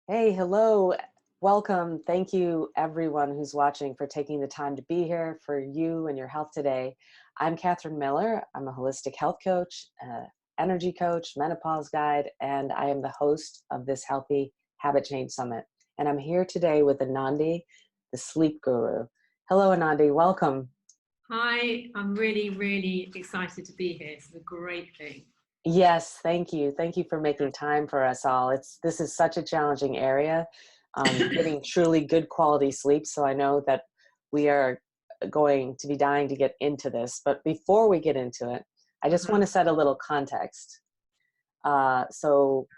Hey, hello, welcome. Thank you, everyone who's watching, for taking the time to be here for you and your health today. I'm Catherine Miller. I'm a holistic health coach, energy coach, menopause guide, and I am the host of this Healthy Habit Change Summit. And I'm here today with Anandi, the sleep guru. Hello, Anandi. Welcome. Hi, I'm really excited to be here. It's a great thing. Yes, thank you. Thank you for making time for us all. This is such a challenging area, getting truly good quality sleep. So I know that we are going to be dying to get into this. But before we get into it, I just Uh-huh. want to set a little context. So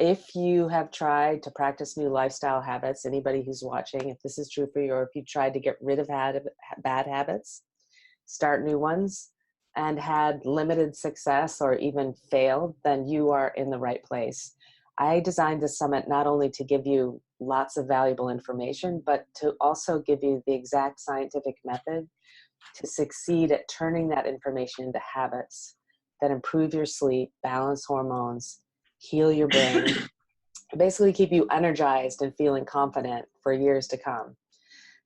if you have tried to practice new lifestyle habits, anybody who's watching, if this is true for you, or if you tried to get rid of bad habits, start new ones, and had limited success or even failed, then you are in the right place. I designed this summit not only to give you lots of valuable information, but to also give you the exact scientific method to succeed at turning that information into habits that improve your sleep, balance hormones, heal your brain, basically keep you energized and feeling confident for years to come.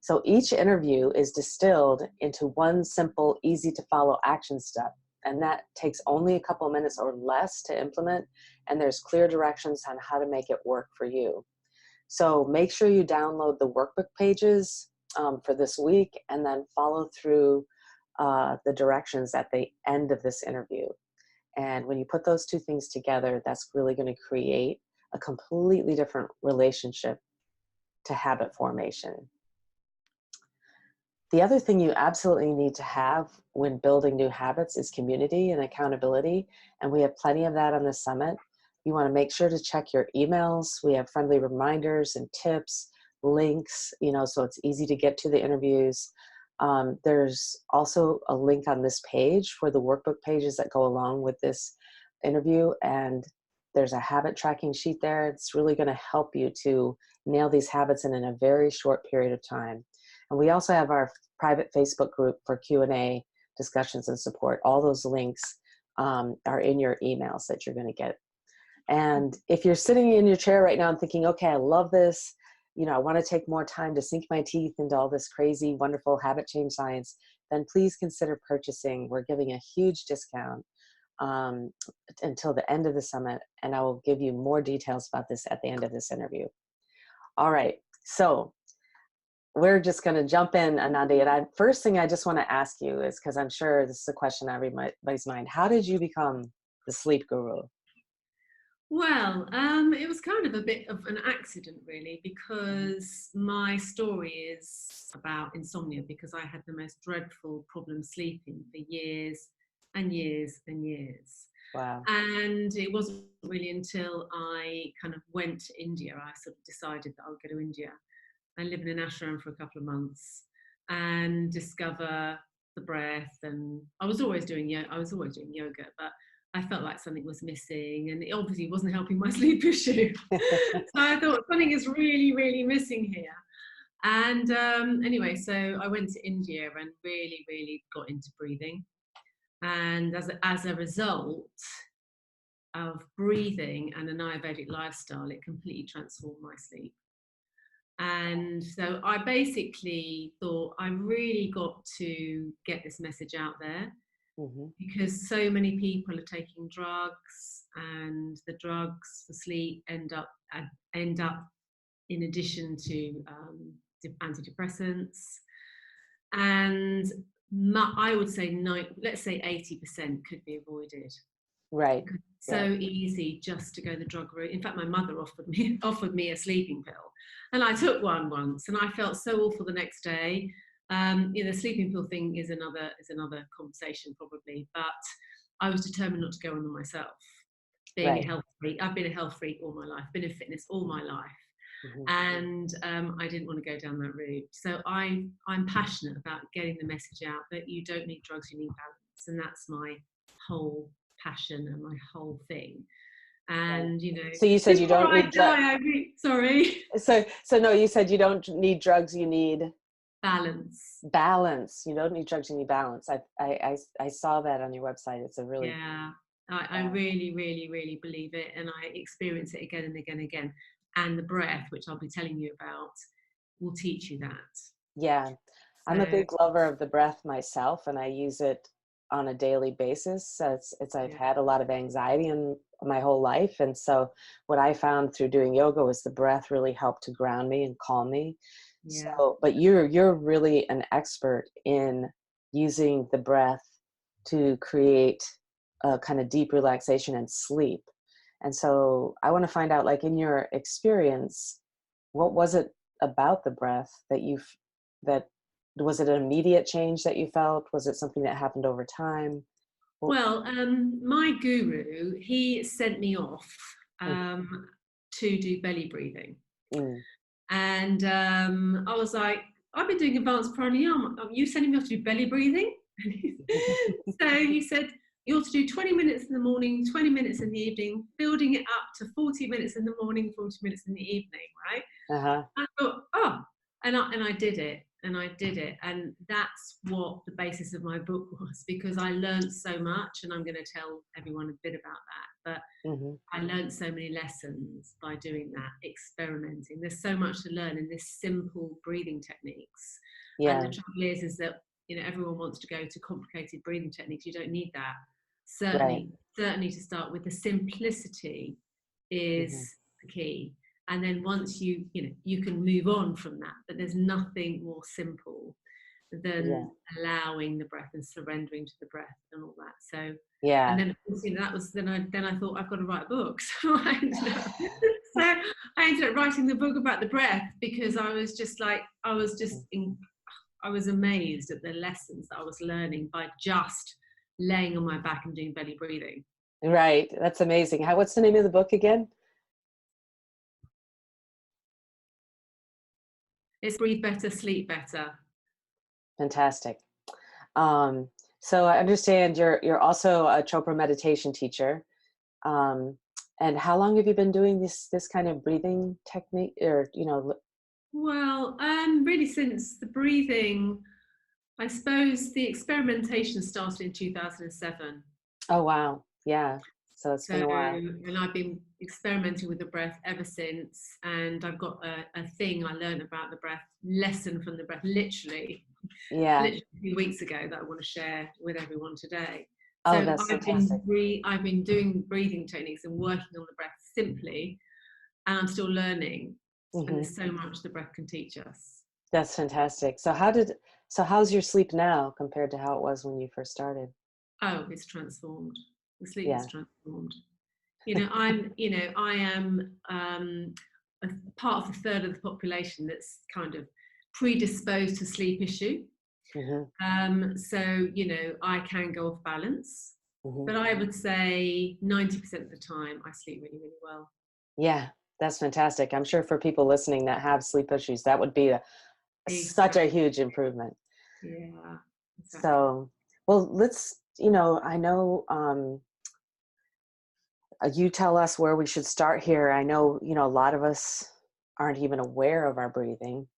So each interview is distilled into one simple, easy to follow action step. And that takes only a couple of minutes or less to implement. And there's clear directions on how to make it work for you. So make sure you download the workbook pages for this week and then follow through the directions at the end of this interview. And when you put those two things together, that's really going to create a completely different relationship to habit formation. The other thing you absolutely need to have when building new habits is community and accountability. And we have plenty of that on the summit. You want to make sure to check your emails. We have friendly reminders and tips, links, so it's easy to get to the interviews. There's also a link on this page for the workbook pages that go along with this interview. And there's a habit tracking sheet there. It's really going to help you to nail these habits in a very short period of time. And we also have our private Facebook group for Q&A discussions and support. All those links are in your emails that you're going to get. And if you're sitting in your chair right now and thinking, okay, I love this, I want to take more time to sink my teeth into all this crazy, wonderful habit change science, then please consider purchasing. We're giving a huge discount until the end of the summit, and I will give you more details about this at the end of this interview. All right, so we're just going to jump in, Anandi. And first thing I just want to ask you is, because I'm sure this is a question on everybody's mind, how did you become the sleep guru? Well, it was kind of a bit of an accident, really, because my story is about insomnia because I had the most dreadful problem sleeping for years and years and years. Wow. And it wasn't really until I kind of went to India, I sort of decided that I would go to India and live in an ashram for a couple of months and discover the breath. And I was always doing yoga, but I felt like something was missing, and it obviously wasn't helping my sleep issue. So I thought something is really missing here. And anyway, so I went to India and really got into breathing. And as a result of breathing and an Ayurvedic lifestyle, it completely transformed my sleep. And so I basically thought I really got to get this message out there Mm-hmm. because so many people are taking drugs, and the drugs for sleep end up in addition to antidepressants. And I would say let's say 80% could be avoided. Right. So Right. easy just to go the drug route. In fact, my mother offered me a sleeping pill, and I took one once, and I felt so awful the next day. The sleeping pill thing is another conversation probably, but I was determined not to go on them myself. Being a Right. health freak, I've been a health freak all my life, been in fitness all my life, Mm-hmm. and I didn't want to go down that route. So I'm passionate about getting the message out that you don't need drugs, you need balance, and that's my whole passion and my whole thing. Right. And So you said you before don't I need drugs. die, sorry, So no, you said you don't need drugs. You need balance. balance. You don't need drugs. You need balance. I saw that on your website. It's a really, Yeah, I really believe it, and I experience it again and again and again. and the breath, which I'll be telling you about, will teach you that. Yeah. I'm a So big lover of the breath myself, and I use it on a daily basis. I've yeah, had a lot of anxiety in my whole life. And so what I found through doing yoga was the breath really helped to ground me and calm me. yeah. So, but you're really an expert in using the breath to create a kind of deep relaxation and sleep. And so I want to find out, like, in your experience, what was it about the breath that that was it an immediate change that you felt? Was it something that happened over time? Well, Well, my guru, he sent me off mm, um, to do belly breathing. mm. And I was like, I've been doing advanced pranayama. Are you sending me off to do belly breathing? So he said, you ought to do 20 minutes in the morning, 20 minutes in the evening, building it up to 40 minutes in the morning, 40 minutes in the evening, right? Uh-huh. I thought, oh, and I did it, and I did it, and that's what the basis of my book was, because I learned so much, and I'm going to tell everyone a bit about that. But Hmm. I learned so many lessons by doing that, experimenting. There's so much to learn in this simple breathing techniques, and the Yeah, trouble is that everyone wants to go to complicated breathing techniques. You don't need that. right. Certainly to start with, the simplicity Hmm. is the key, and then once you can move on from that, but there's nothing more simple Yeah, than allowing the breath and surrendering to the breath and all that. So, and yeah. then of course, that was then I thought, I've got to write a book. So I ended up writing the book about the breath, because I was just like, I was amazed at the lessons that I was learning by just laying on my back and doing belly breathing. Right. That's amazing. What's the name of the book again? It's Breathe Better, Sleep Better. Fantastic. Um, so I understand you're also a Chopra meditation teacher. Um, and how long have you been doing this kind of breathing technique, or Well, really since the breathing, I suppose the experimentation started in 2007. oh wow. Yeah. So it's So, been a while. and I've been experimenting with the breath ever since. And I've got a thing I learned about the breath, lesson from the breath, Yeah. literally a few weeks ago, that I want to share with everyone today. Oh, So that's fantastic. I've been doing breathing techniques and working on the breath simply, and I'm still learning. And Hmm. there's so much the breath can teach us. That's fantastic. How's your sleep now compared to how it was when you first started? Oh, it's transformed. The sleep is Yeah. transformed. I am a part of the third of the population that's kind of predisposed to sleep issue. Hmm. So I can go off balance, Hmm. but I would say 90% of the time I sleep really, really well. Yeah, that's fantastic. I'm sure for people listening that have sleep issues, that would be such a Exactly. huge improvement. Yeah, exactly. So, well, I know, you tell us where we should start here. I know, a lot of us aren't even aware of our breathing.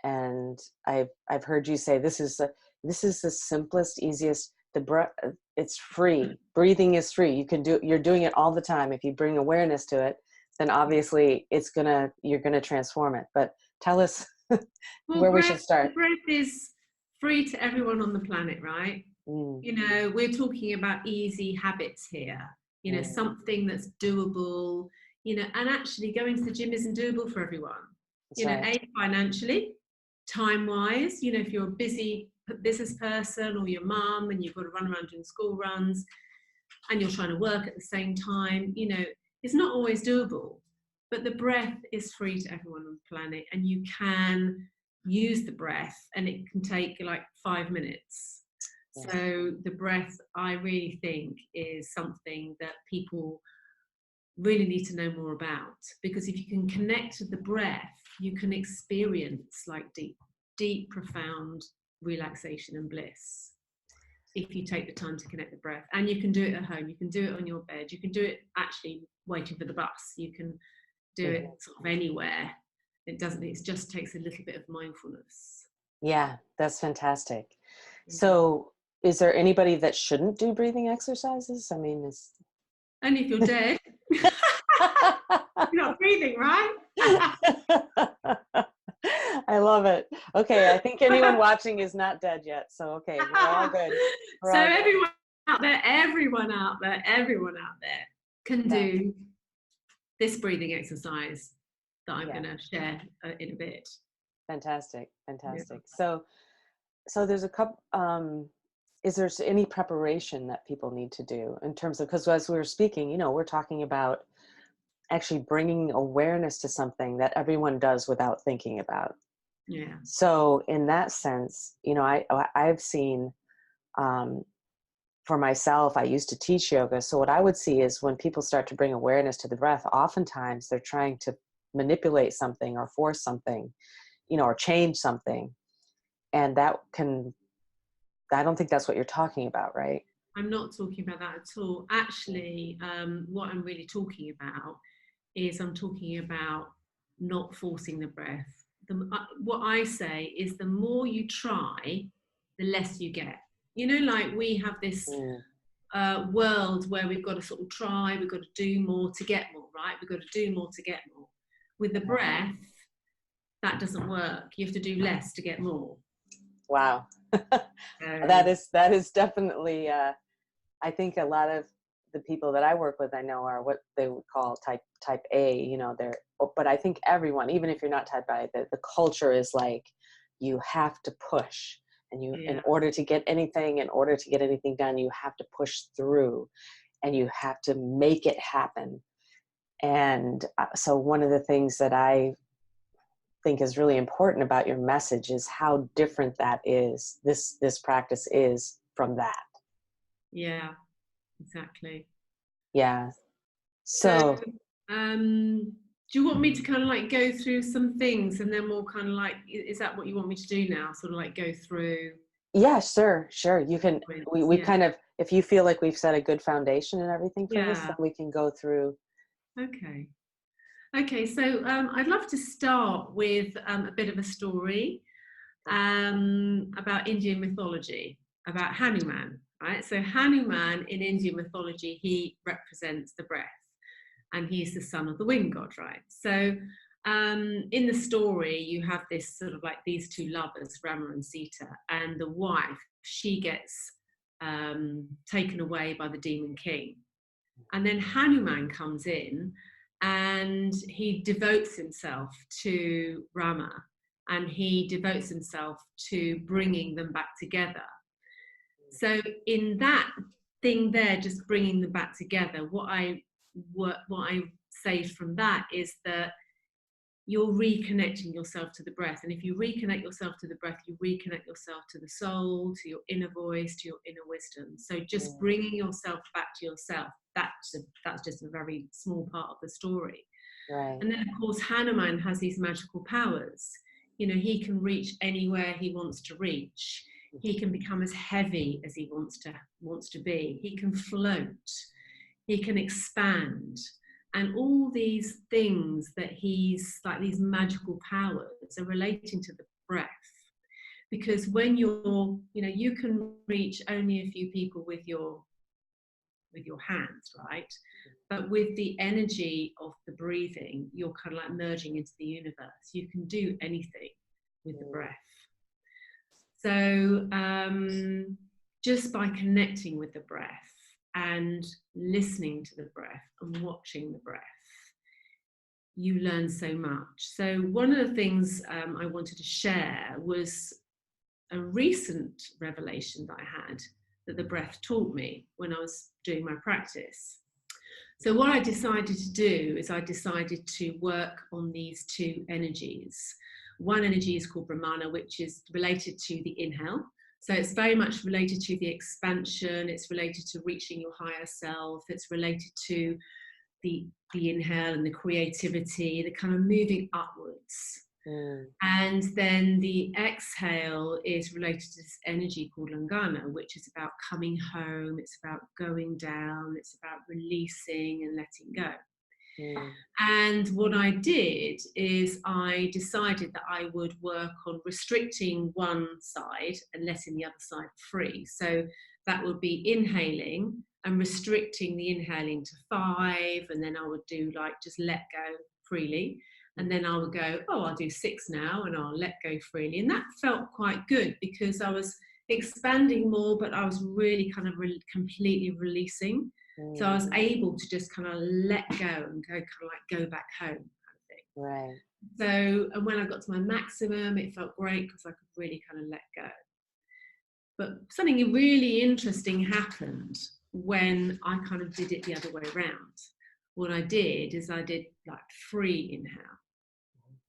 And I've heard you say this is the simplest, easiest, the breath, it's free. Breathing is free. You're doing it all the time. If you bring awareness to it, then Yeah. obviously you're gonna transform it. But tell us Well, where we should the start. breath is free to everyone on the planet, right? Mm, We're talking about easy habits here, mm, something that's doable, and actually going to the gym isn't doable for everyone. that's right. Financially, time wise, if you're a busy business person or your mum and you've got to run around doing school runs and you're trying to work at the same time, it's not always doable. But the breath is free to everyone on the planet, and you can use the breath, and it can take like 5 minutes. Yes. So the breath, I really think, is something that people really need to know more about, because if you can connect to the breath, you can experience like deep, profound relaxation and bliss if you take the time to connect the breath. And you can do it at home, you can do it on your bed, you can do it actually waiting for the bus, you can do Mhm. it sort of anywhere. It just takes a little bit of mindfulness. Yeah, that's fantastic. Yeah. So, is there anybody that shouldn't do breathing exercises? Only if you're dead. You're not breathing, right? I love it. Okay, I think anyone watching is not dead yet. So okay, we're all good. We're So all good. everyone out there can Yeah, do this breathing exercise that I'm yeah. going to share in a bit. Fantastic, Yeah. fantastic. So there's a couple. Is there any preparation that people need to do in terms of, because as we were speaking, we're talking about actually bringing awareness to something that everyone does without thinking about. Yeah. So in that sense, I've seen, um, for myself, I used to teach yoga. So what I would see is when people start to bring awareness to the breath, oftentimes they're trying to manipulate something or force something, or change something. And I don't think that's what you're talking about, right? I'm not talking about that at all. Actually, what I'm really talking about is I'm talking about not forcing the breath. What I say is the more you try, the less you get. Like we have this Mm. world where we've got to sort of try, we've got to do more to get more, right? We've got to do more to get more. With the breath, that doesn't work. You have to do less to get more. Wow. So, That is definitely, I think a lot of the people that I work with, I know, are what they would call type A, but I think everyone, even if you're not type A, the culture is like, you have to push, and yeah. in order to get anything done, you have to push through, and you have to make it happen. And so one of the things that I think is really important about your message is how different that is. This practice is from that. Yeah, exactly. Yeah. So, So do you want me to kind of like go through some things and then we'll kind of like, is that what you want me to do now? Sort of like go through yeah, sure. You can, points? we Yeah. kind of, if you feel like we've set a good foundation and everything for this, Yeah. then we can go through. Okay. Okay. So I'd love to start with a bit of a story about Indian mythology, about Hanuman, right? So Hanuman in Indian mythology, he represents the breath, and he's the son of the wind god, right? So in the story, you have this sort of like these two lovers, Rama and Sita, and the wife, she gets taken away by the demon king. And then Hanuman comes in and he devotes himself to Rama, and he devotes himself to bringing them back together. So in that thing there, just bringing them back together, what I say from that is that you're reconnecting yourself to the breath. And if you reconnect yourself to the breath, you reconnect yourself to the soul, to your inner voice, to your inner wisdom. So just bringing yourself back to yourself, that's just a very small part of the story. Right. And then, of course, Hanuman has these magical powers. He can reach anywhere he wants to reach. He can become as heavy as he wants to be. He can float. He can expand. And all these things that he's like, these magical powers are relating to the breath. Because when you can reach only a few people with your hands, right? But with the energy of the breathing, you're kind of like merging into the universe. You can do anything with the breath. So just by connecting with the breath and listening to the breath and watching the breath, you learn so much. So one of the things I wanted to share was a recent revelation that I had that the breath taught me when I was doing my practice. So what I decided to do is I decided to work on these two energies. One energy is called Brahmana, which is related to the inhale. So it's very much related to the expansion. It's related to reaching your higher self. It's related to the inhale and the creativity, the kind of moving upwards. And then the exhale is related to this energy called Langana, which is about coming home, it's about going down, it's about releasing and letting go. And what I did is I decided that I would work on restricting one side and letting the other side free. So that would be inhaling and restricting the inhaling to 5, and then I would do like just let go freely. And then I would go, oh, I'll do 6 now, and I'll let go freely. And that felt quite good because I was expanding more, but I was really kind of completely releasing. So I was able to just kind of let go and go kind of like go back home kind of thing. Right. So, and when I got to my maximum, it felt great because I could really kind of let go. But something really interesting happened when I kind of did it the other way around. What I did is I did like 3 inhale,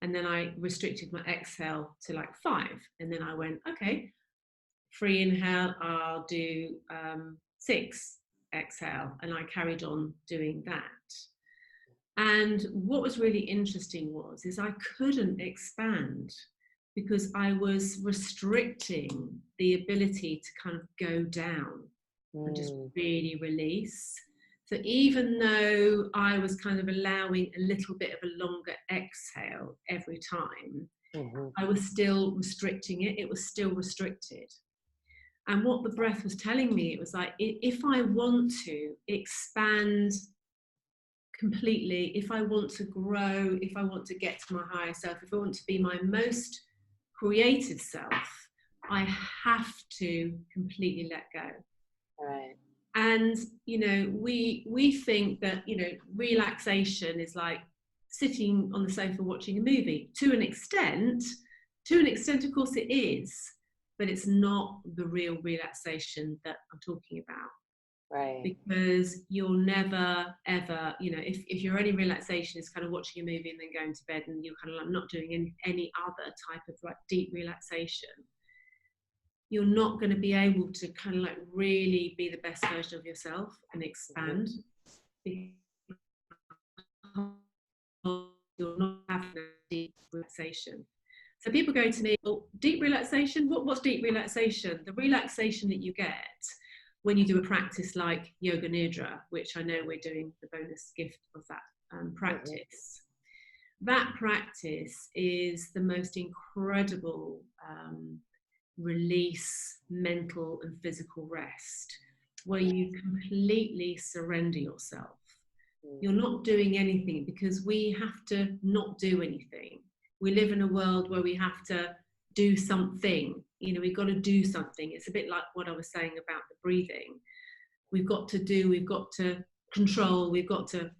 and then I restricted my exhale to like 5, and then I went, okay, 3 inhale, I'll do 6 exhale, and I carried on doing that. And what was really interesting is I couldn't expand because I was restricting the ability to kind of go down and just really release. So even though I was kind of allowing a little bit of a longer exhale every time, I was still restricting it. It was still restricted. And what the breath was telling me, it was like, if I want to expand completely, if I want to grow, if I want to get to my higher self, if I want to be my most creative self, I have to completely let go. Right. And you know, we think that, you know, relaxation is like sitting on the sofa watching a movie. To an extent, of course it is, but it's not the real relaxation that I'm talking about. Right. Because you'll never ever, you know, if your only relaxation is kind of watching a movie and then going to bed, and you're kind of like not doing any other type of like deep relaxation, you're not going to be able to kind of like really be the best version of yourself and expand. You're not having a deep relaxation. So people go to me, well, deep relaxation, what's deep relaxation? The relaxation that you get when you do a practice like Yoga Nidra, which I know we're doing the bonus gift of that practice. That practice is the most incredible release, mental and physical rest, where you completely surrender yourself. You're not doing anything because we have to not do anything. We live in a world where we have to do something. You know, we've got to do something. It's a bit like what I was saying about the breathing. We've got to control, we've got to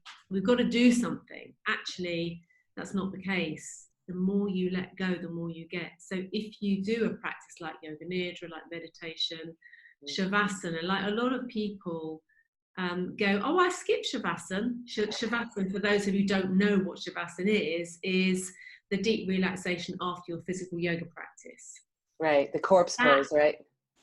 do something. Actually, that's not the case. The more you let go, the more you get. So if you do a practice like Yoga Nidra, like meditation, Shavasana, like a lot of people go, oh, I skip Shavasana. Shavasana, for those of you who don't know what Shavasana is the deep relaxation after your physical yoga practice. Right, the corpse pose, right?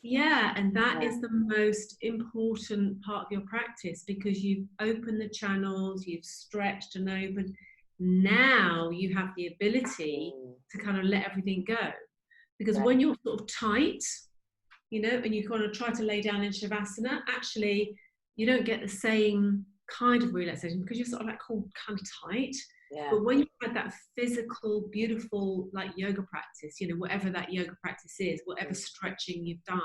Yeah, and that is the most important part of your practice, because you've opened the channels, you've stretched and opened. Now you have the ability to kind of let everything go. Because when you're sort of tight, you know, and you kind of try to lay down in Shavasana, actually you don't get the same kind of relaxation because you're sort of like all kind of tight. Yeah. But when you had that physical, beautiful, like yoga practice, you know, whatever that yoga practice is, whatever stretching you've done,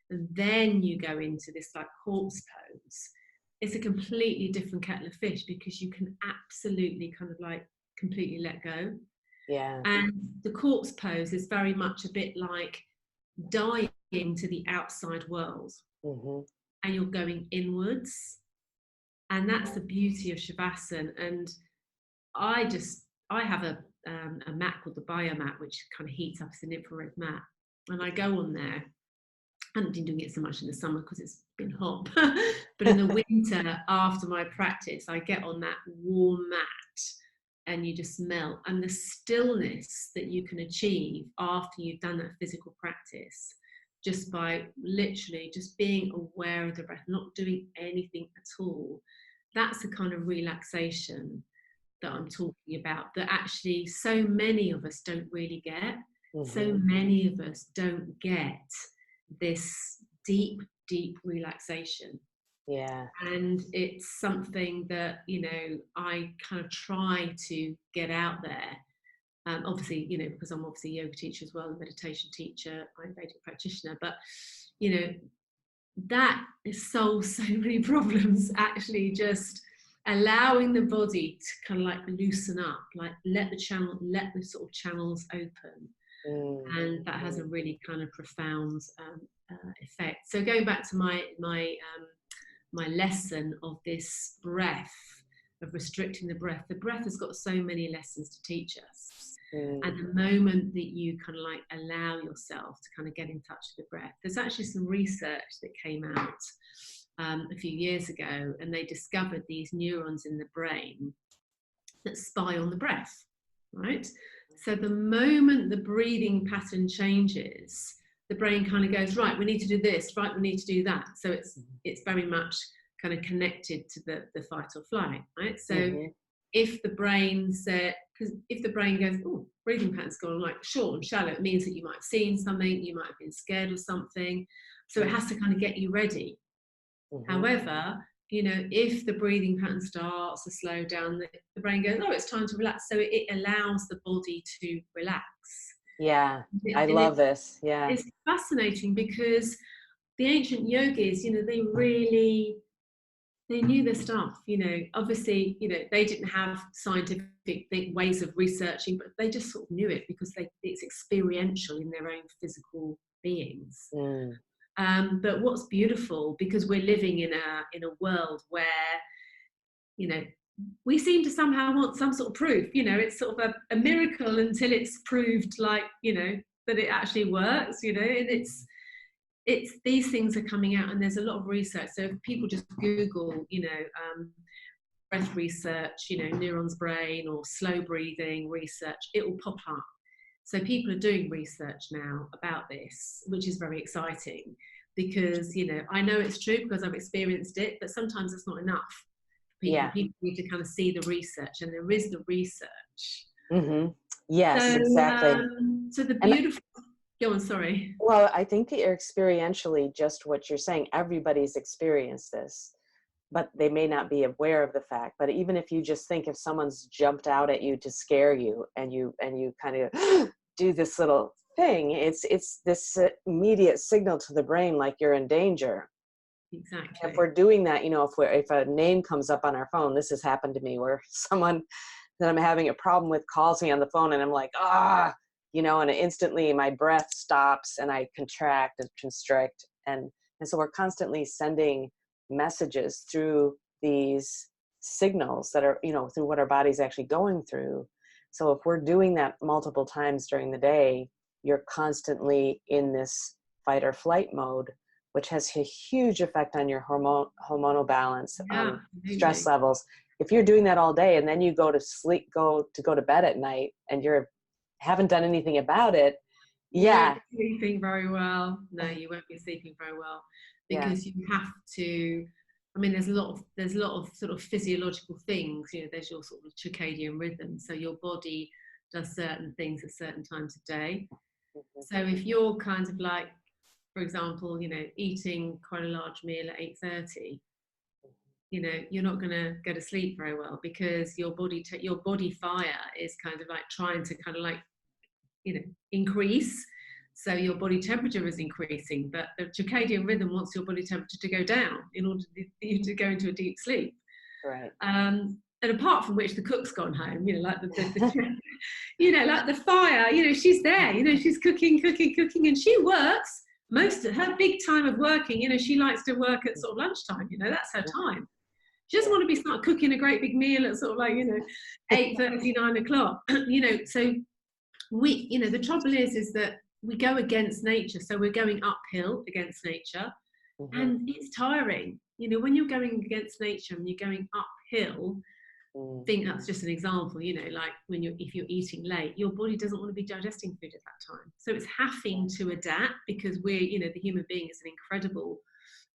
and then you go into this like corpse pose, it's a completely different kettle of fish, because you can absolutely kind of like completely let go. Yeah. And the corpse pose is very much a bit like dying to the outside world, and you're going inwards. And that's the beauty of Shavasana. And I have a mat called the biomat, which kind of heats up as an infrared mat, and I go on there. I haven't been doing it so much in the summer because it's been hot, but in the winter after my practice, I get on that warm mat and you just melt. And the stillness that you can achieve after you've done that physical practice, just by literally just being aware of the breath, not doing anything at all, that's the kind of relaxation that I'm talking about, that actually so many of us don't really get. So many of us don't get this deep relaxation. Yeah. And it's something that, you know, I kind of try to get out there. Obviously, you know, because I'm obviously a yoga teacher as well, a meditation teacher, Ayurvedic practitioner, but, you know, that solves so many problems, actually, just allowing the body to kind of like loosen up, like let the sort of channels open. Mm. And that has a really kind of profound effect. So going back to my lesson of this breath, of restricting the breath has got so many lessons to teach us. Mm. And the moment that you kind of like allow yourself to kind of get in touch with the breath, there's actually some research that came out a few years ago, and they discovered these neurons in the brain that spy on the breath, right? So the moment the breathing pattern changes, the brain kind of goes, right, we need to do this, right, we need to do that. So it's very much kind of connected to the fight or flight, right? So Mm-hmm. if the brain said, because if the brain goes, oh, breathing pattern's gone like short and shallow, it means that you might have seen something, you might have been scared of something. So it has to kind of get you ready. Mm-hmm. However, you know, if the breathing pattern starts to slow down, the brain goes, oh, it's time to relax. So it allows the body to relax. Yeah, I And love this. Yeah. it's fascinating because the ancient yogis, you know, they knew their stuff, you know. Obviously, you know, they didn't have scientific ways of researching, but they just sort of knew it because it's experiential in their own physical beings. Mm. But what's beautiful, because we're living in a world where, you know, we seem to somehow want some sort of proof. You know, it's sort of a miracle until it's proved, like, you know, that it actually works. You know, and it's these things are coming out, and there's a lot of research. So if people just Google, you know, breath research, you know, neurons brain or slow breathing research, it will pop up. So people are doing research now about this, which is very exciting because, you know, I know it's true because I've experienced it, but sometimes it's not enough. Yeah. People need to kind of see the research, and there is the research. Mm-hmm. Yes, So, exactly. so the And beautiful, go on, sorry. well, I think that you're experientially just what you're saying. Everybody's experienced this, but they may not be aware of the fact. But even if you just think, if someone's jumped out at you to scare you, and you kind of do this little thing, it's this immediate signal to the brain, like you're in danger. If Exactly. we're doing that, you know, if a name comes up on our phone, this has happened to me, where someone that I'm having a problem with calls me on the phone, and I'm like, you know, and instantly my breath stops and I contract and constrict. And so we're constantly sending messages through these signals that are, you know, through what our body's actually going through. So if we're doing that multiple times during the day, you're constantly in this fight or flight mode, which has a huge effect on your hormonal balance, Yeah, stress absolutely. levels. If you're doing that all day and then you go to sleep, go to bed at night, and you're haven't done anything about it, You won't yeah, be sleeping very well. No, you won't be sleeping very well yeah, because you have to. I mean, there's a lot of sort of physiological things. You know, there's your sort of circadian rhythm. So your body does certain things at certain times of day. So if you're kind of like, for example, you know, eating quite a large meal at 8:30, you know, you're not going to go to sleep very well because your body fire is kind of like trying to kind of like, you know, increase. So your body temperature is increasing, but the circadian rhythm wants your body temperature to go down in order for you to go into a deep sleep. right, And apart from which, the cook's gone home, you know, like you know, like the fire, you know, she's there, you know, she's cooking, and she works most of her big time of working, you know, she likes to work at sort of lunchtime, you know, that's her time. She doesn't yeah, want to be start cooking a great big meal at sort of like, you know, 8:30, 9 o'clock, you know. So you know, the trouble is that we go against nature. So we're going uphill against nature, mm-hmm. and it's tiring. You know, when you're going against nature and you're going uphill, I Mm. think that's just an example, you know, like if you're eating late, your body doesn't want to be digesting food at that time. So it's having to adapt because we're, you know, the human being is an incredible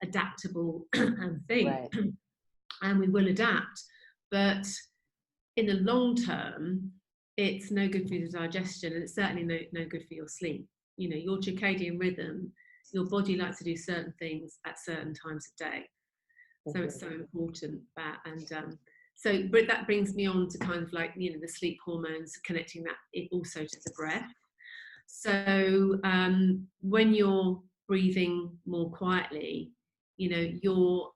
adaptable thing, Right, and we will adapt. But in the long term, it's no good for your digestion, and it's certainly no good for your sleep. You know, your circadian rhythm, your body likes to do certain things at certain times of day. So mm-hmm. it's so important that, so, but that brings me on to kind of like, you know, the sleep hormones, connecting that it also to the breath. So when you're breathing more quietly, you know, your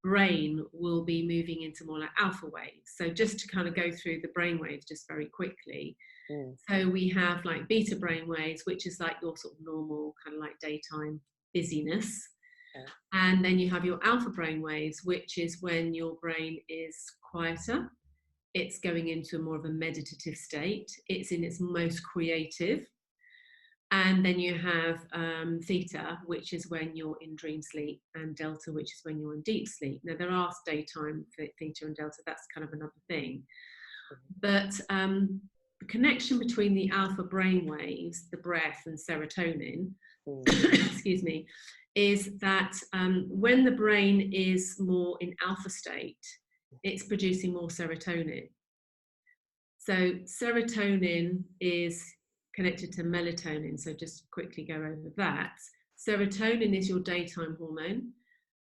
brain will be moving into more like alpha waves. So just to kind of go through the brain waves just very quickly. Mm. So we have like beta brain waves, which is like your sort of normal kind of like daytime busyness. Okay. And then you have your alpha brain waves, which is when your brain is quieter. It's going into more of a meditative state. It's in its most creative. And then you have theta, which is when you're in dream sleep, and delta, which is when you're in deep sleep. Now, there are daytime theta and delta, that's kind of another thing. But the connection between the alpha brain waves, the breath, and serotonin, excuse me, is that when the brain is more in alpha state, it's producing more serotonin. So serotonin is connected to melatonin. So just quickly go over that. Serotonin is your daytime hormone,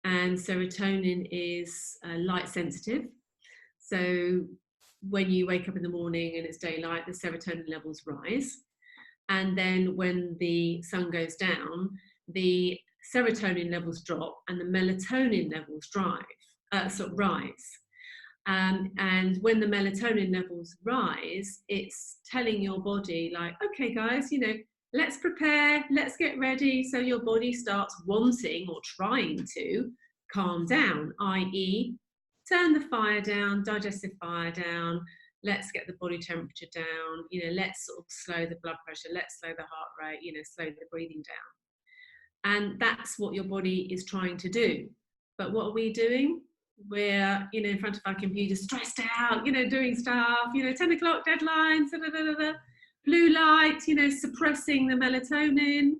and serotonin is light sensitive. So when you wake up in the morning and it's daylight, the serotonin levels rise. And then when the sun goes down, the serotonin levels drop and the melatonin levels rise. And when the melatonin levels rise, it's telling your body like, okay, guys, let's prepare, let's get ready. So your body starts wanting or trying to calm down, i.e. turn the fire down, digestive fire down, let's get the body temperature down, let's sort of slow the blood pressure, let's slow the heart rate, slow the breathing down. And that's what your body is trying to do. But what are we doing? We're in front of our computer, stressed out, doing stuff, 10 o'clock deadlines, blue light, suppressing the melatonin.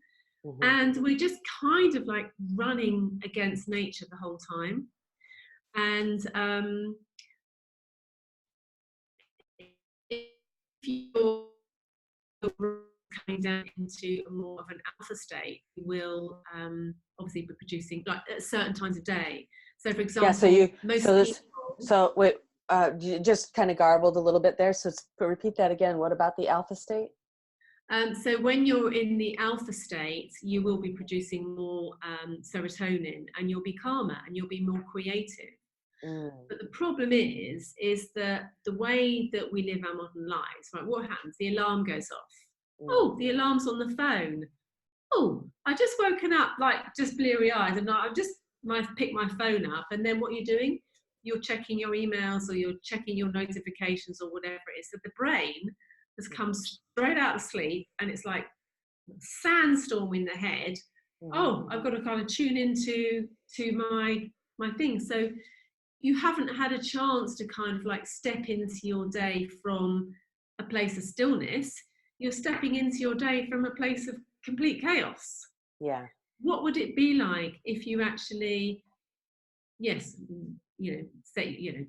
Mm-hmm. And we're just kind of like running against nature the whole time. And if you're coming down into more of an alpha state, you will obviously be producing like at certain times of day. So for example, wait, you just kind of garbled a little bit there. So repeat that again. What about the alpha state? So when you're in the alpha state, you will be producing more serotonin, and you'll be calmer and you'll be more creative. But the problem is that the way that we live our modern lives, right? What happens? The alarm goes off. Oh, the alarm's on the phone. Oh, I just woken up, like just bleary eyed, and I've just picked my phone up, and then what you're doing? You're checking your emails or you're checking your notifications or whatever it is. So the brain has come straight out of sleep, and it's like sandstorm in the head. Oh, I've got to kind of tune into my thing. So you haven't had a chance to kind of like step into your day from a place of stillness. You're stepping into your day from a place of complete chaos. Yeah. What would it be like if you actually,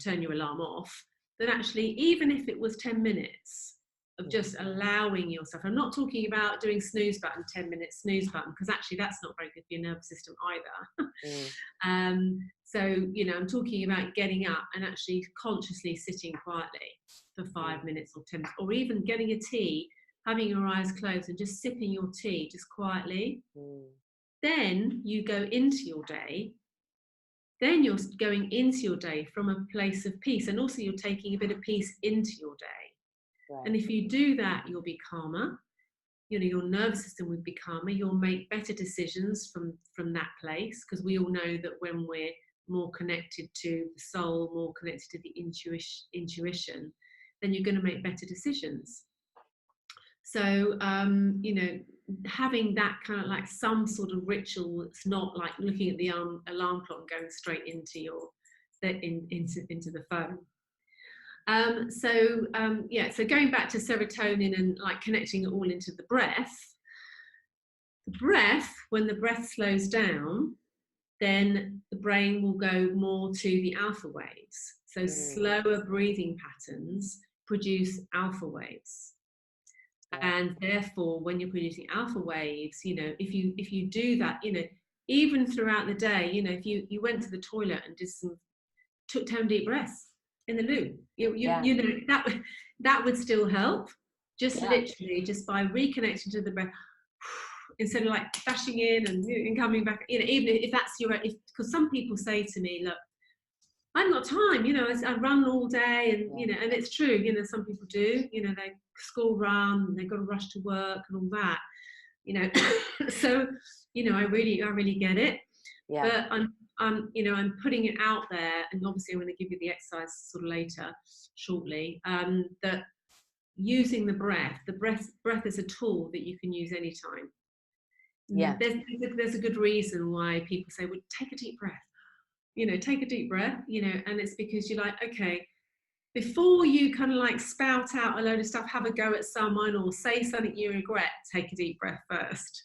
turn your alarm off, then actually, even if it was 10 minutes of just allowing yourself, I'm not talking about doing snooze button, 10 minutes snooze button, because actually that's not very good for your nervous system either. So, I'm talking about getting up and actually consciously sitting quietly for 5 minutes or 10 minutes, or even getting a tea, having your eyes closed and just sipping your tea just quietly. Then you go into your day. Then you're going into your day from a place of peace, and also you're taking a bit of peace into your day. Right. And if you do that, you'll be calmer. Your nervous system will be calmer. You'll make better decisions from that place, because we all know that when we're more connected to the soul, more connected to the intuition, then you're going to make better decisions. So, having that kind of like some sort of ritual, it's not like looking at the alarm clock and going straight into into the phone. So going back to serotonin and like connecting it all into the breath, when the breath slows down, then the brain will go more to the alpha waves. So slower breathing patterns produce alpha waves. And therefore, when you're producing alpha waves, if you do that, even throughout the day, if you went to the toilet and took 10 deep breaths in the loo, that would still help. Literally, just by reconnecting to the breath, instead of like dashing in and coming back, even if that's because some people say to me, look, I haven't got time, I run all day and, Yeah. and it's true, some people do, they school run, they've got to rush to work and all that, so, I really get it, Yeah. but I'm putting it out there, and obviously I'm going to give you the exercise sort of later, shortly, that using the breath is a tool that you can use anytime. Yeah. There's a good reason why people say, well, take a deep breath, take a deep breath, and it's because you're like, okay, before you kind of like spout out a load of stuff, have a go at someone or say something you regret, take a deep breath first.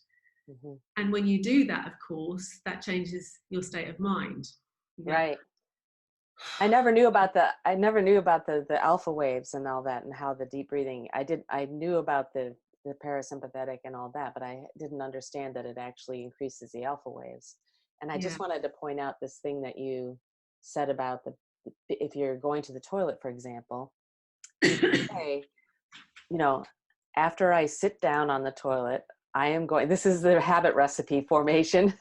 Hmm. And when you do that, of course, that changes your state of mind. You go, Right. I never knew about the alpha waves and all that, and how the deep breathing. I knew about the parasympathetic and all that, but I didn't understand that it actually increases the alpha waves. And I yeah, just wanted to point out this thing that you said about if you're going to the toilet, for example, you can say, you know, after I sit down on the toilet, I am going, this is the habit recipe formation.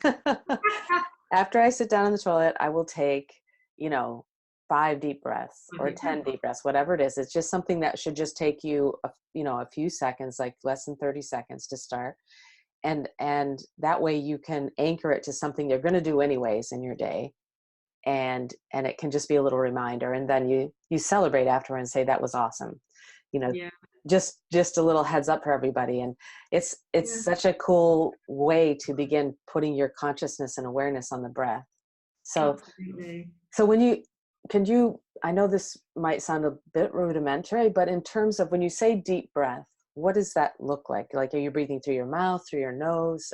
After I sit down on the toilet, I will take, you know, 5 deep breaths my or deep breath. 10 deep breaths, whatever it is. It's just something that should just take you, a few seconds, like less than 30 seconds to start. And that way you can anchor it to something you're going to do anyways in your day. And it can just be a little reminder. And then you celebrate afterward and say, that was awesome. You know, Yeah, just a little heads up for everybody. And it's yeah, such a cool way to begin putting your consciousness and awareness on the breath. So absolutely. so I know this might sound a bit rudimentary, but in terms of when you say deep breath, what does that look like? Like, are you breathing through your mouth, through your nose?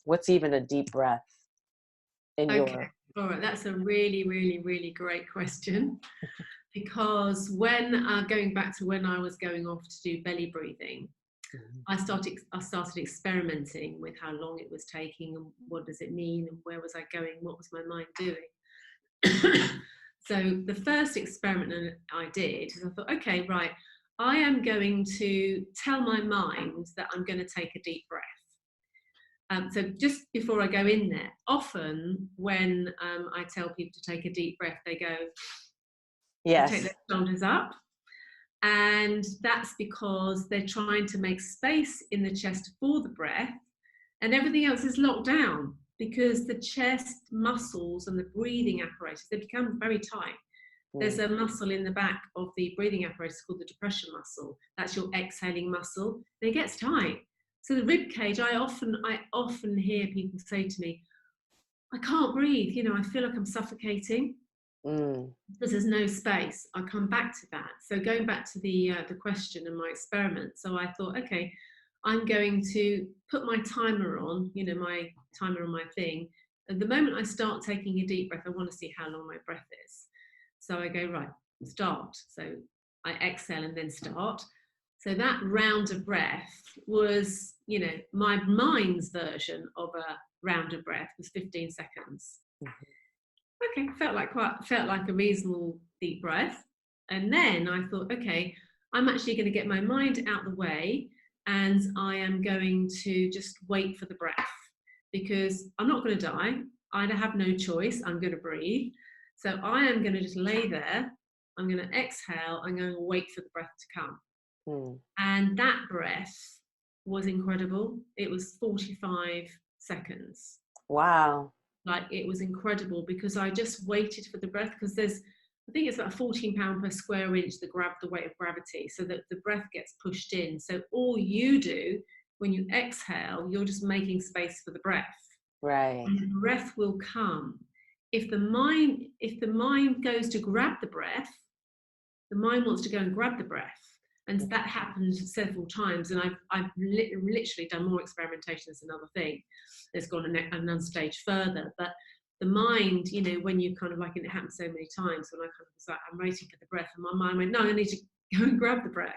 What's even a deep breath in Okay, your? all right. That's a really, really, really great question. Because going back to when I was going off to do belly breathing, Mhm. I started experimenting with how long it was taking and what does it mean and where was I going, what was my mind doing. So the first experiment I did is I thought, okay, right, I am going to tell my mind that I'm going to take a deep breath. So just before I go in there, often when I tell people to take a deep breath, they take Yes. their shoulders up. And that's because they're trying to make space in the chest for the breath, and everything else is locked down because the chest muscles and the breathing apparatus, they become very tight. There's Mm. a muscle in the back of the breathing apparatus called the depression muscle. That's your exhaling muscle. And it gets tight. So the rib cage, I often hear people say to me, I can't breathe, I feel like I'm suffocating Mm. because there's no space. I'll come back to that. So going back to the question and my experiment. So I thought, okay, I'm going to put my timer on, my timer on my thing. And the moment I start taking a deep breath, I want to see how long my breath is. So I go, right, start. So I exhale and then start. So that round of breath was, my mind's version of a round of breath was 15 seconds. Okay, felt like a reasonable deep breath. And then I thought, okay, I'm actually going to get my mind out the way and I am going to just wait for the breath because I'm not going to die. I have no choice. I'm going to breathe. So I am going to just lay there. I'm going to exhale. I'm going to wait for the breath to come. Mm. And that breath was incredible. It was 45 seconds. Wow. Like it was incredible because I just waited for the breath because I think it's about 14 pounds per square inch the weight of gravity, so that the breath gets pushed in. So all you do when you exhale, you're just making space for the breath. Right. And the breath will come. If the mind goes to grab the breath, the mind wants to go and grab the breath. And that happened several times. And I've literally done more experimentations than other thing. It's gone another stage further. But the mind, when you kind of like, and it happened so many times when I kind of was like, I'm waiting for the breath. And my mind went, no, I need to go and grab the breath.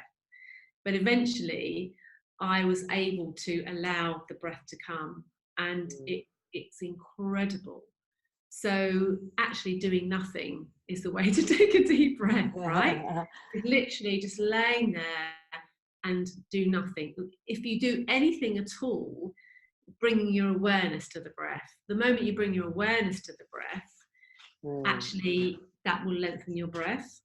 But eventually I was able to allow the breath to come. And Mm. it's incredible. So actually doing nothing is the way to take a deep breath, right? It's literally just laying there and do nothing. If you do anything at all, bringing your awareness to the breath. The moment you bring your awareness to the breath, Mm, actually that will lengthen your breath.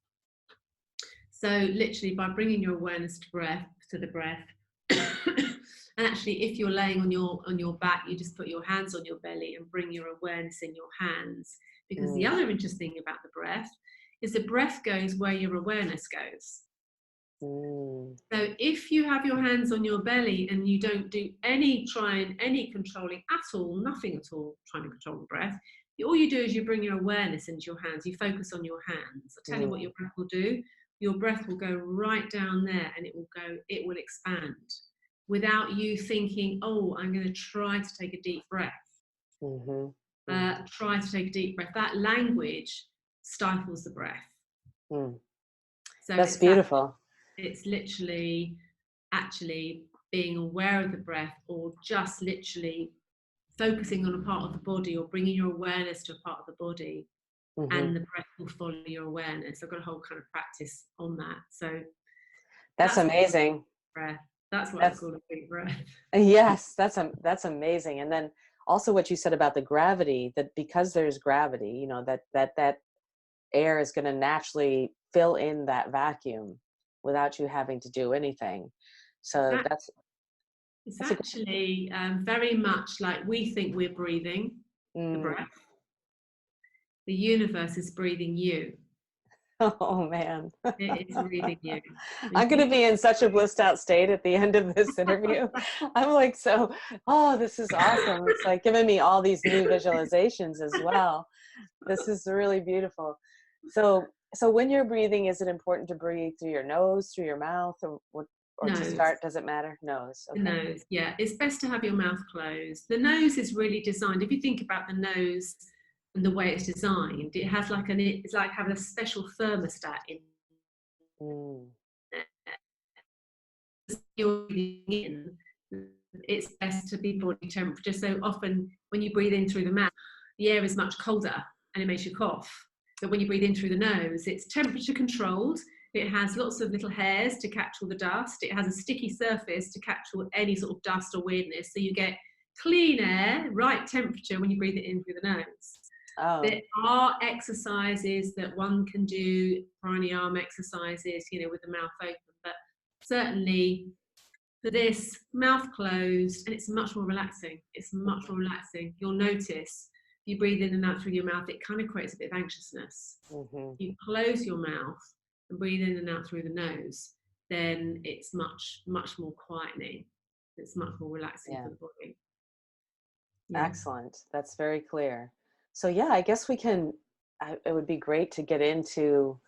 So literally by bringing your awareness to the breath, and actually if you're laying on your back, you just put your hands on your belly and bring your awareness in your hands. Because the mm, other interesting thing about the breath is the breath goes where your awareness goes. mm, So if you have your hands on your belly and you don't do any controlling at all, nothing at all, trying to control the breath, all you do is you bring your awareness into your hands. You focus on your hands. I tell you what mm, your breath will do. Your breath will go right down there and it will expand without you thinking, oh, I'm going to try to take a deep breath. mhm, mhm, Try to take a deep breath. That language stifles the breath. mm. So That's beautiful. it's literally actually being aware of the breath, or just literally focusing on a part of the body, or bringing your awareness to a part of the body, Hmm. and the breath will follow your awareness. I've got a whole kind of practice on that. So That's that's what I call amazing. a breath. That's what I That's call a big breath. yes, that's amazing. And then also what you said about the gravity, that because there's gravity, you know, that air is going to naturally fill in that vacuum without you having to do anything. So It's that's a good. actually very much like we think we're breathing the Mm. breath. The universe is breathing you. Oh man. It is breathing you. And I'm going you to be in such a blissed out state at the end of this interview. I'm like, so, oh, this is awesome. It's like giving me all these new visualizations as well. This is really beautiful. So when you're breathing, is it important to breathe through your nose, through your mouth, or what, or to nose. start, does it matter? Nose. The Okay. nose, yeah. It's best to have your mouth closed. The nose is really designed, if you think about the nose and the way it's designed, it has like it's like having a special thermostat in Mm, there. You're breathing in, it's best to be body temperature. So often when you breathe in through the mouth, the air is much colder and it makes you cough. But when you breathe in through the nose, it's temperature controlled. It has lots of little hairs to catch all the dust. It has a sticky surface to catch any sort of dust or weirdness. So you get clean air, right temperature when you breathe it in through the nose. There oh, are exercises that one can do, pranayama exercises, with the mouth open, but certainly for this, mouth closed, and it's much more relaxing. It's much more relaxing. You'll notice if you breathe in and out through your mouth, it kind of creates a bit of anxiousness. mm-hmm. You close your mouth and breathe in and out through the nose, then it's much, much more quietening. It's much more relaxing Yeah. for the body. Yeah. Excellent. That's very clear. So yeah, I guess we can, it would be great to get into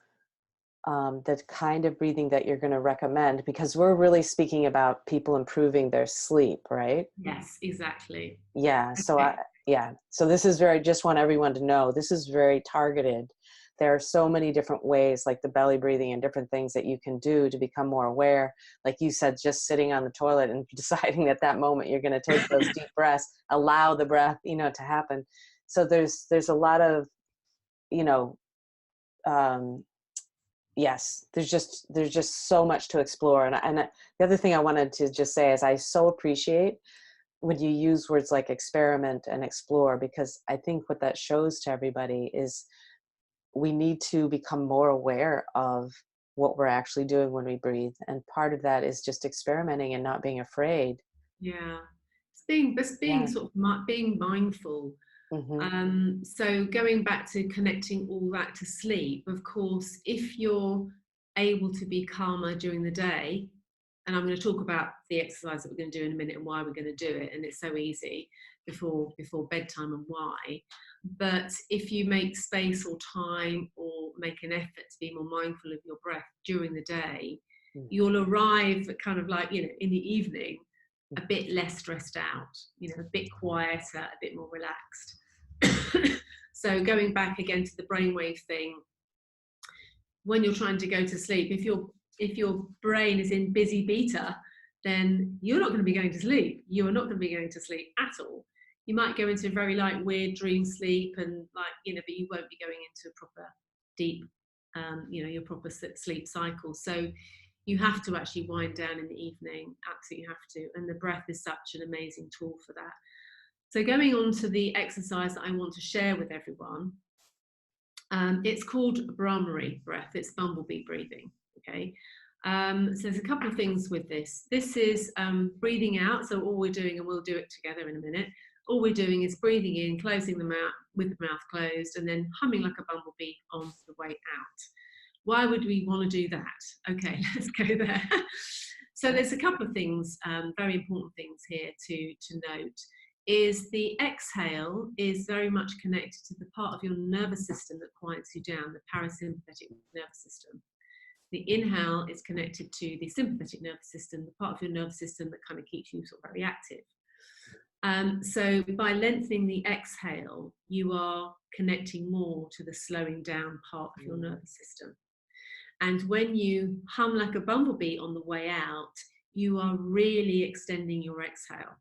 the kind of breathing that you're going to recommend, because we're really speaking about people improving their sleep, right? Yes, exactly. Yeah. Okay. Yeah. So this is very, just want everyone to know, this is very targeted. There are so many different ways, like the belly breathing and different things that you can do to become more aware. Like you said, just sitting on the toilet and deciding at that moment you're going to take those deep breaths, allow the breath, to happen. So there's a lot of, you know, um, yes, there's just so much to explore. The other thing I wanted to just say is I so appreciate when you use words like experiment and explore, because I think what that shows to everybody is we need to become more aware of what we're actually doing when we breathe. And part of that is just experimenting and not being afraid. Yeah. It's being Yeah. sort of being mindful. Hmm. So going back to connecting all that to sleep, of course, if you're able to be calmer during the day, and I'm going to talk about the exercise that we're going to do in a minute and why we're going to do it, and it's so easy before bedtime and why. But if you make space or time or make an effort to be more mindful of your breath during the day, you'll arrive at kind of like, in the evening a bit less stressed out, a bit quieter, a bit more relaxed. So going back again to the brainwave thing, when you're trying to go to sleep, if your brain is in busy beta, then you're not going to be going to sleep. You are not going to be going to sleep at all. You might go into a very like weird dream sleep and but you won't be going into a proper deep, your proper sleep cycle. So you have to actually wind down in the evening. Absolutely have to. And the breath is such an amazing tool for that. So going on to the exercise that I want to share with everyone, It's called Brahmari breath. It's bumblebee breathing. Okay. So there's a couple of things with this. This is breathing out. So all we're doing, and we'll do it together in a minute, all we're doing is breathing in, closing the mouth with the mouth closed, and then humming like a bumblebee on the way out. Why would we want to do that? Okay, let's go there. So there's a couple of things, very important things here to note. Is the exhale is very much connected to the part of your nervous system that quiets you down, the parasympathetic nervous system. The inhale is connected to the sympathetic nervous system, the part of your nervous system that kind of keeps you sort of very active. So by lengthening the exhale, you are connecting more to the slowing down part of your nervous system. And when you hum like a bumblebee on the way out, you are really extending your exhale.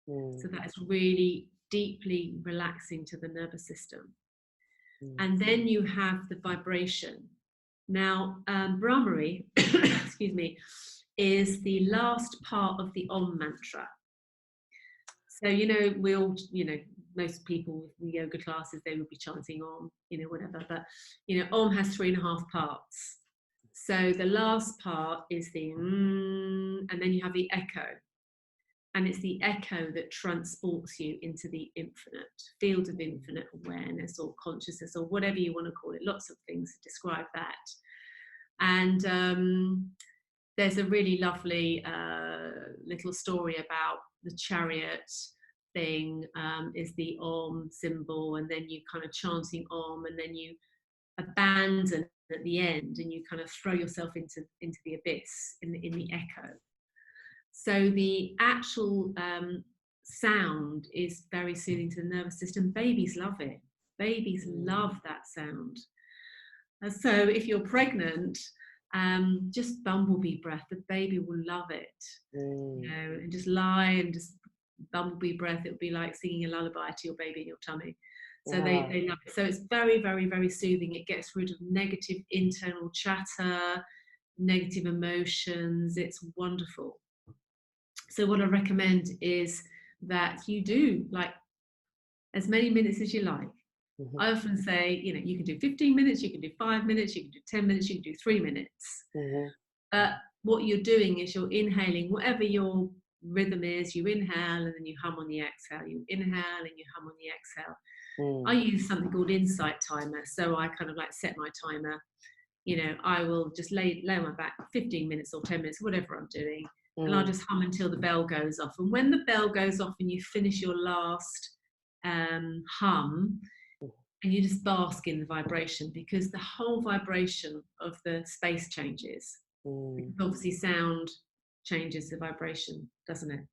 So that is really deeply relaxing to the nervous system. And then you have the vibration. Now, Brahmari, excuse me, is the last part of the Om mantra. So, most people with yoga classes, they would be chanting Om, whatever. But, Om has 3.5 parts. So the last part is the and then you have the echo. And it's the echo that transports you into the infinite, field of infinite awareness or consciousness or whatever you want to call it. Lots of things to describe that. And there's a really lovely little story about the chariot thing, is the Om symbol, and then you kind of chanting Om, and then you abandon at the end, and you kind of throw yourself into the abyss in the echo. So the actual sound is very soothing to the nervous system. Babies love it. Babies love that sound. So if you're pregnant, just bumblebee breath, the baby will love it. And just lie and just bumblebee breath. It would be like singing a lullaby to your baby in your tummy. So they love it. So it's very, very, very soothing. It gets rid of negative internal chatter, negative emotions. It's wonderful. So what I recommend is that you do like as many minutes as you like. I often say, you can do 15 minutes, you can do 5 minutes, you can do 10 minutes, you can do 3 minutes. But what you're doing is you're inhaling whatever your rhythm is. You inhale and then you hum on the exhale. You inhale and you hum on the exhale. I use something called Insight Timer. So I kind of like set my timer. I will just lay on my back 15 minutes or 10 minutes, whatever I'm doing. And I'll just hum until the bell goes off. And when the bell goes off and you finish your last hum, and you just bask in the vibration, because the whole vibration of the space changes. Because obviously sound changes the vibration, doesn't it?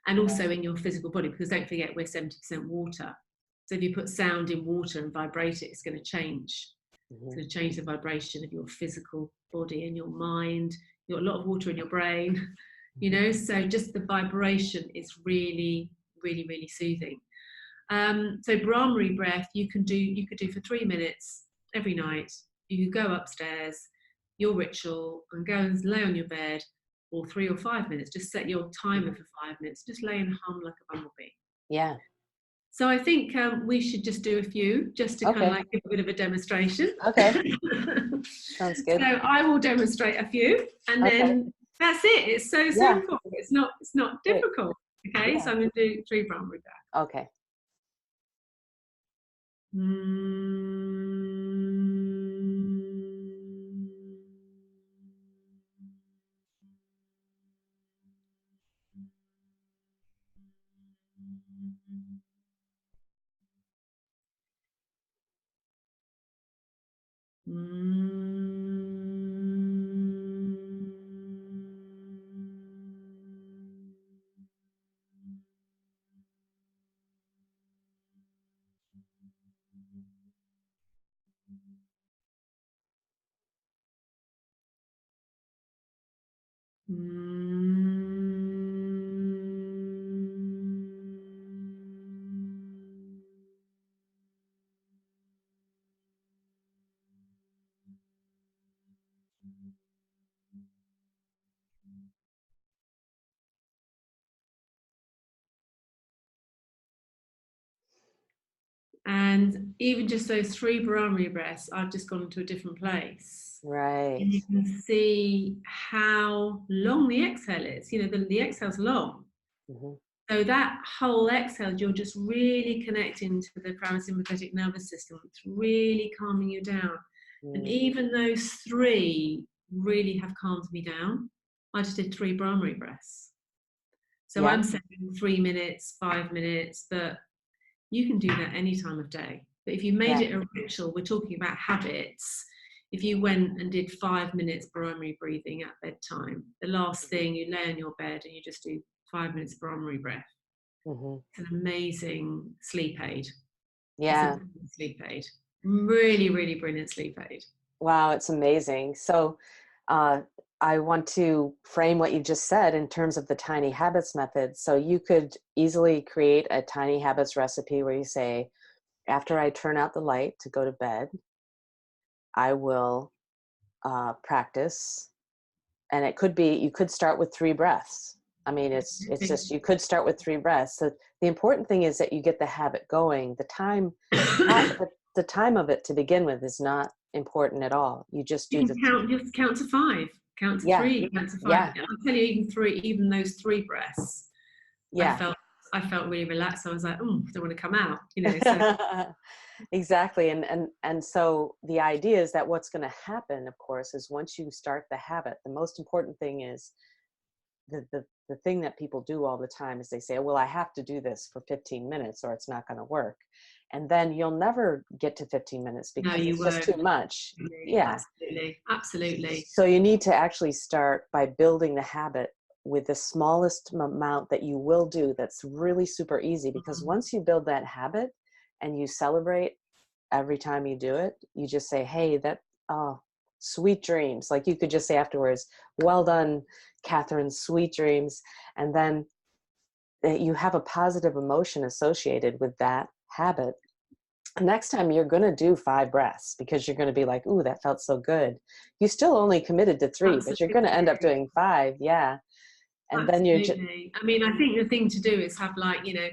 And also in your physical body, because don't forget we're 70% water. So if you put sound in water and vibrate it, it's going to change. It's going to change the vibration of your physical body and your mind. You've got a lot of water in your brain. So just the vibration is really, really, really soothing. So Brahmari breath you could do for 3 minutes every night. You could go upstairs, your ritual, and go and lay on your bed, or 3 or 5 minutes. Just set your timer for 5 minutes. Just lay and hum like a bumblebee. Yeah. So I think we should just do a few, just to kind of like give a bit of a demonstration. Okay. Sounds good. So I will demonstrate a few, and then that's it. It's so simple. It's not difficult. Okay, so I'm going to do 3 Brahmari breath. Okay. And even just those 3 Brahmi breaths, I've just gone into a different place. Right. And you can see how long the exhale is. You know, the exhale's long. Hmm. So that whole exhale, you're just really connecting to the parasympathetic nervous system. It's really calming you down. And Mm. even those 3 really have calmed me down. I just did 3 Brahmi breaths. So Yeah. I'm saying 3 minutes, 5 minutes, but you can do that any time of day. But if you made Yeah. it a ritual, we're talking about habits. If you went and did 5 minutes Brahmi breathing at bedtime, the last thing you lay on your bed and you just do 5 minutes Brahmi breath. Hmm. It's an amazing sleep aid. It's a Yeah. brilliant sleep aid. Really, really brilliant sleep aid. Wow, it's amazing. So, uh, I want to frame what you just said in terms of the tiny habits method. So you could easily create a tiny habits recipe where you say, after I turn out the light to go to bed, I will practice. And it could be, you could start with 3 breaths. I mean, it's just, you could start with 3 breaths. So the important thing is that you get the habit going. The time of it to begin with is not important at all. You just You do can count, just count to 5, count to yeah, 3, count to 5. yeah, I'll tell you, even 3, even those 3 breaths, I yeah. felt I felt really relaxed. I was like, oh, I don't want to come out, you know. So Exactly. And so the idea is that what's going to happen, of course, is once you start the habit, the most important thing is the thing that people do all the time is they say, well, I have to do this for 15 minutes or it's not going to work. And then you'll never get to 15 minutes no, because you it's just too won't. much. Yeah. Absolutely, absolutely. So you need to actually start by building the habit with the smallest amount that you will do. That's really super easy, because Mhm. once you build that habit and you celebrate every time you do it, you just say, hey, oh, sweet dreams. Like you could just say afterwards, well done, Catherine, sweet dreams. And then you have a positive emotion associated with that habit. Next time you're going to do 5 breaths because you're going to be like, ooh, that felt so good. You still only committed to 3, but you're going to end up Absolutely, doing 5. Yeah. And then you're just, absolutely. I mean, I think the thing to do is have, like, you know,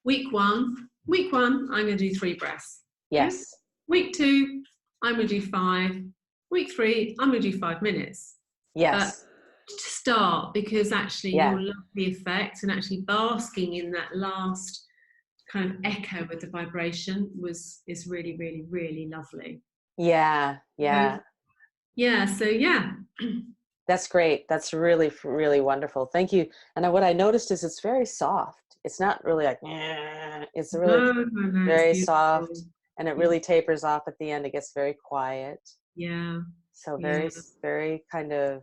week one, I'm going to do 3 breaths. Yeah. yes, Week 2, I'm going to do 5. Week 3, I'm going to do 5 minutes. But yes, to start, because actually yeah, you'll love the effect, and actually basking in that last kind of echo with the vibration is really, really, really lovely. yeah, So, yeah. yeah, so yeah. That's great. That's really, really wonderful. Thank you. And what I noticed is it's very soft. It's not really like, "Nyeh." It's really No, no, no, it's very beautiful. soft, and it really Beautiful. tapers off at the end. It gets very quiet. Yeah, So very, yeah, very kind of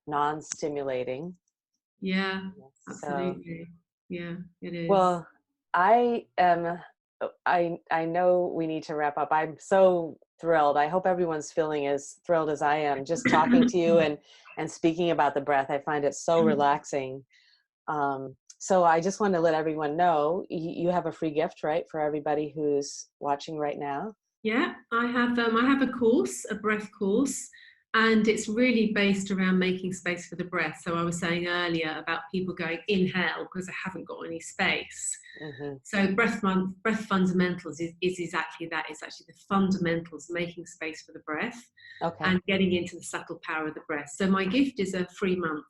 non-stimulating. yeah, So, absolutely. Yeah, it is. well, I am, I know we need to wrap up. I'm so thrilled. I hope everyone's feeling as thrilled as I am just talking to you and speaking about the breath. I find it so relaxing. So I just want to let everyone know you have a free gift, right, for everybody who's watching right now. Yeah, I have a course, a breath course, and it's really based around making space for the breath. So I was saying earlier about people going inhale because they haven't got any space. Hmm. So breath fundamentals is exactly that. It's actually the fundamentals, making space for the breath Okay. and getting into the subtle power of the breath. So my gift is a free month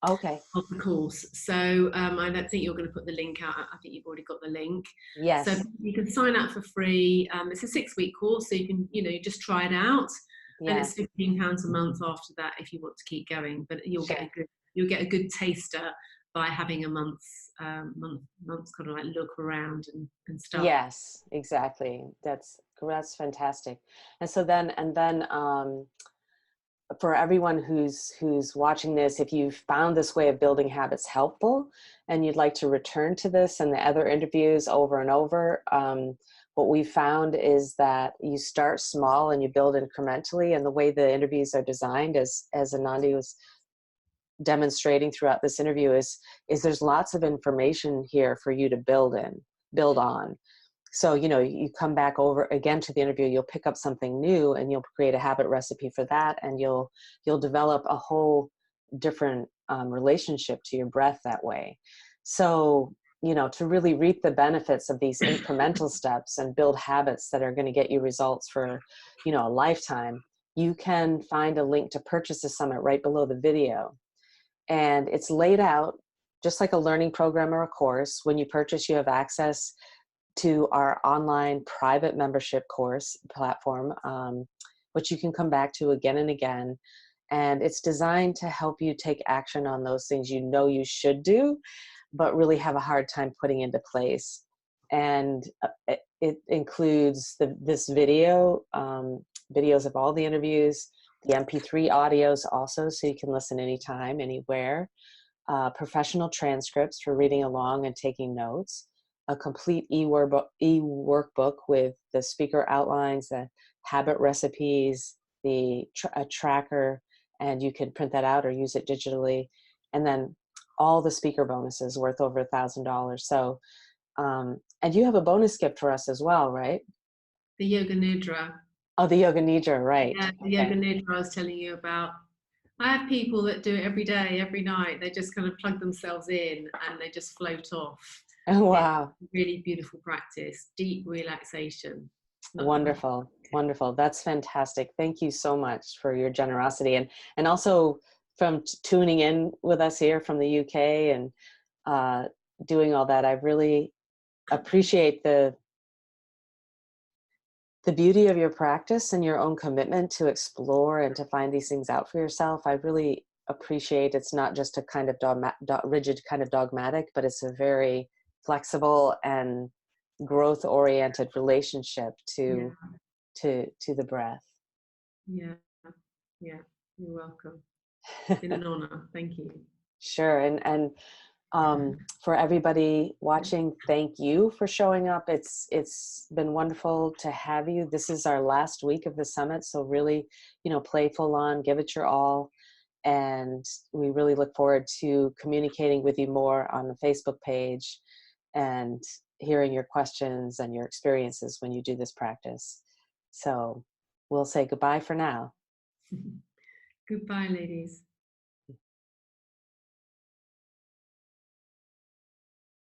Okay. of the course. So I don't think you're going to put the link out. I think you've already got the link. So Yes. you can sign up for free. It's a 6-week course, so you can, you know, just try it out, and Yeah. it's £15 a month after that if you want to keep going. But Sure. you'll get a good taster by having a month's kind of like look around and stuff. Yes, exactly. That's fantastic. And then for everyone who's watching this, if you've found this way of building habits helpful and you'd like to return to this and the other interviews over and over, what we found is that you start small and you build incrementally. And the way the interviews are designed, as Anandi was demonstrating throughout this interview, is there's lots of information here for you to build on. So, you come back over again to the interview, you'll pick up something new and you'll create a habit recipe for that. And you'll develop a whole different relationship to your breath that way. So to really reap the benefits of these incremental steps and build habits that are going to get you results for, a lifetime, you can find a link to purchase the summit right below the video. And it's laid out just like a learning program or a course. When you purchase, you have access to our online private membership course platform, which you can come back to again and again. And it's designed to help you take action on those things you should do, but really have a hard time putting into place. And it includes this video, videos of all the interviews, the MP3 audios also, so you can listen anytime, anywhere, professional transcripts for reading along and taking notes, a complete e-workbook with the speaker outlines, the habit recipes, a tracker, and you can print that out or use it digitally. And then all the speaker bonuses worth over $1,000. So, and you have a bonus gift for us as well, right? The Yoga Nidra. Oh, the Yoga Nidra, right. Yeah, the Okay. Yoga Nidra I was telling you about. I have people that do it every day, every night. They just kind of plug themselves in and they just float off. Oh, wow. It's really beautiful practice, deep relaxation. Wonderful. Wonderful. That's fantastic. Thank you so much for your generosity, and also from tuning in with us here from the UK and doing all that. I really appreciate the beauty of your practice and your own commitment to explore and to find these things out for yourself. I really appreciate it's not just a kind of rigid kind of dogmatic, but it's a very flexible and growth oriented relationship to the breath. Yeah, yeah, you're welcome. It's been an honor. Thank you. Sure. And for everybody watching, thank you for showing up. It's been wonderful to have you. This is our last week of the summit, so really, play full on, give it your all. And we really look forward to communicating with you more on the Facebook page and hearing your questions and your experiences when you do this practice. So we'll say goodbye for now. Goodbye, ladies.